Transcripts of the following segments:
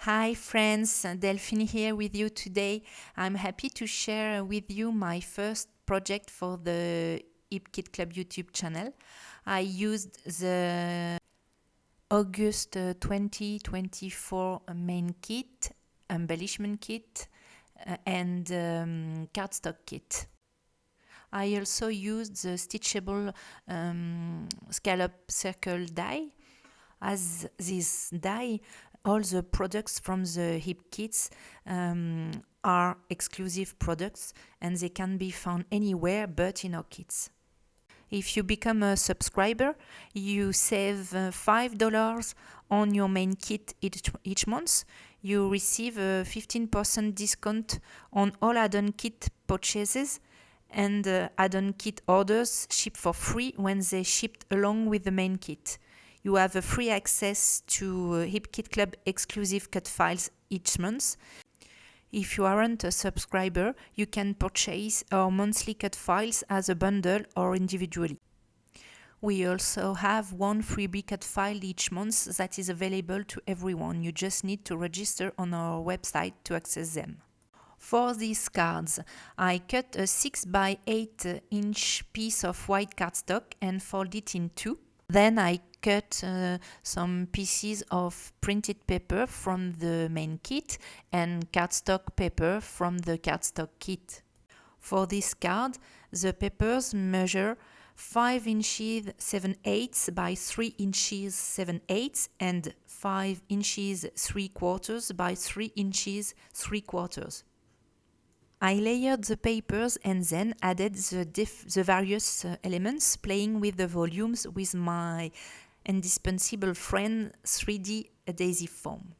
Hi friends, Delphine here with you today. I'm happy to share with you my first project for the Hip Kit Club YouTube channel. I used the August 2024 main kit, embellishment kit, and cardstock kit. I also used the stitchable scallop circle die. As this die, all the products from the hip kits are exclusive products and they can be found anywhere but in our kits. If you become a subscriber, you save $5 on your main kit each month. You receive a 15% discount on all add-on kit purchases, and add-on kit orders ship for free when they shipped along with the main kit. You have a free access to Hip Kit Club exclusive cut files each month. If you aren't a subscriber, you can purchase our monthly cut files as a bundle or individually. We also have one freebie cut file each month that is available to everyone. You just need to register on our website to access them. For these cards, I cut a 6 by 8 inch piece of white cardstock and fold it in two. Then I cut some pieces of printed paper from the main kit and cardstock paper from the cardstock kit. For this card, the papers measure 5 inches 7/8 by 3 inches 7/8 and 5 inches 3/4 by 3 inches 3/4. I layered the papers and then added the various elements, playing with the volumes with my indispensable friend 3D adhesive foam.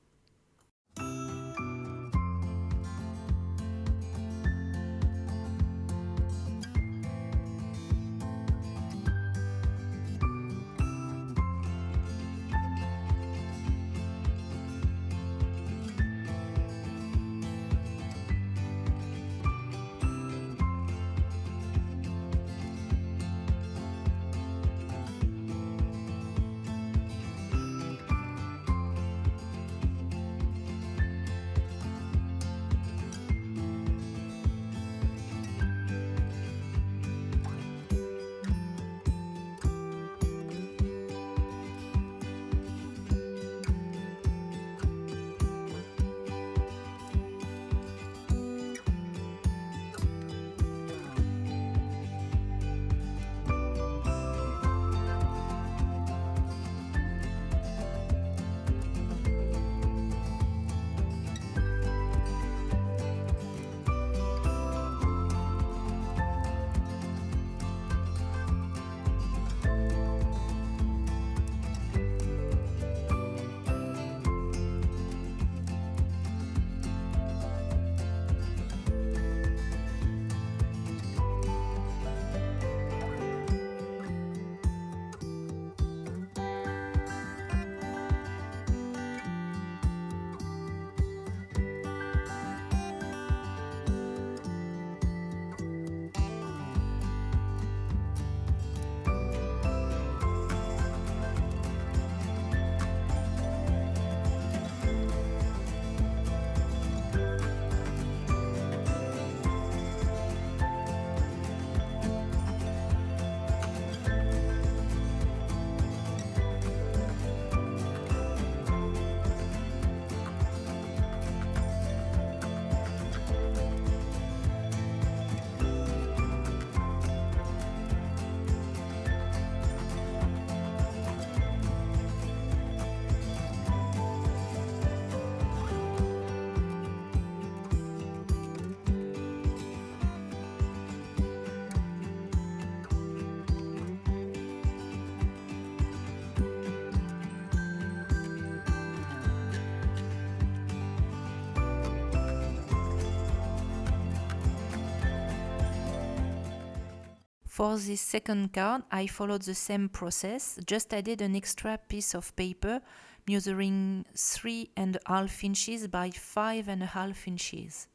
For this second card, I followed the same process, just added an extra piece of paper measuring 3.5 inches by 5.5 inches.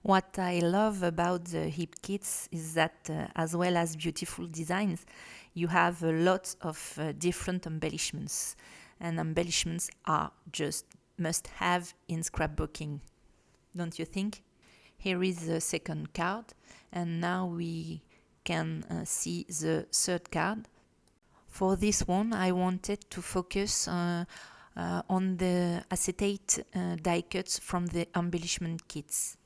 What I love about the hip kits is that, as well as beautiful designs, you have a lot of different embellishments, and embellishments are just must have in scrapbooking, don't you think? Here is the second card, and now we can see the third card. For this one, I wanted to focus on the acetate die cuts from the embellishment kits.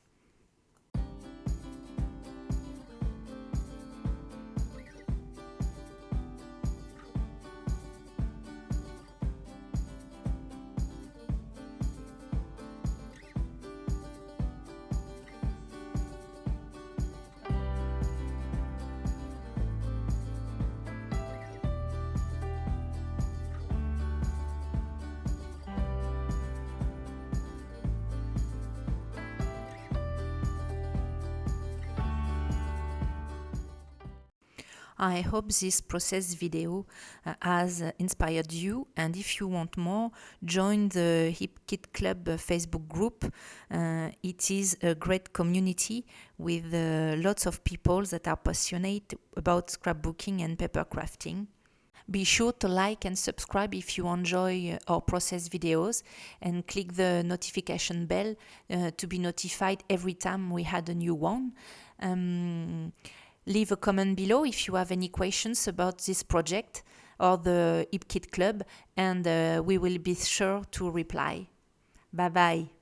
I hope this process video has inspired you, and if you want more, join the Hip Kit Club Facebook group. It is a great community with lots of people that are passionate about scrapbooking and paper crafting. Be sure to like and subscribe if you enjoy our process videos, and click the notification bell to be notified every time we had a new one. Leave a comment below if you have any questions about this project or the Hip Kit Club, and we will be sure to reply. Bye bye.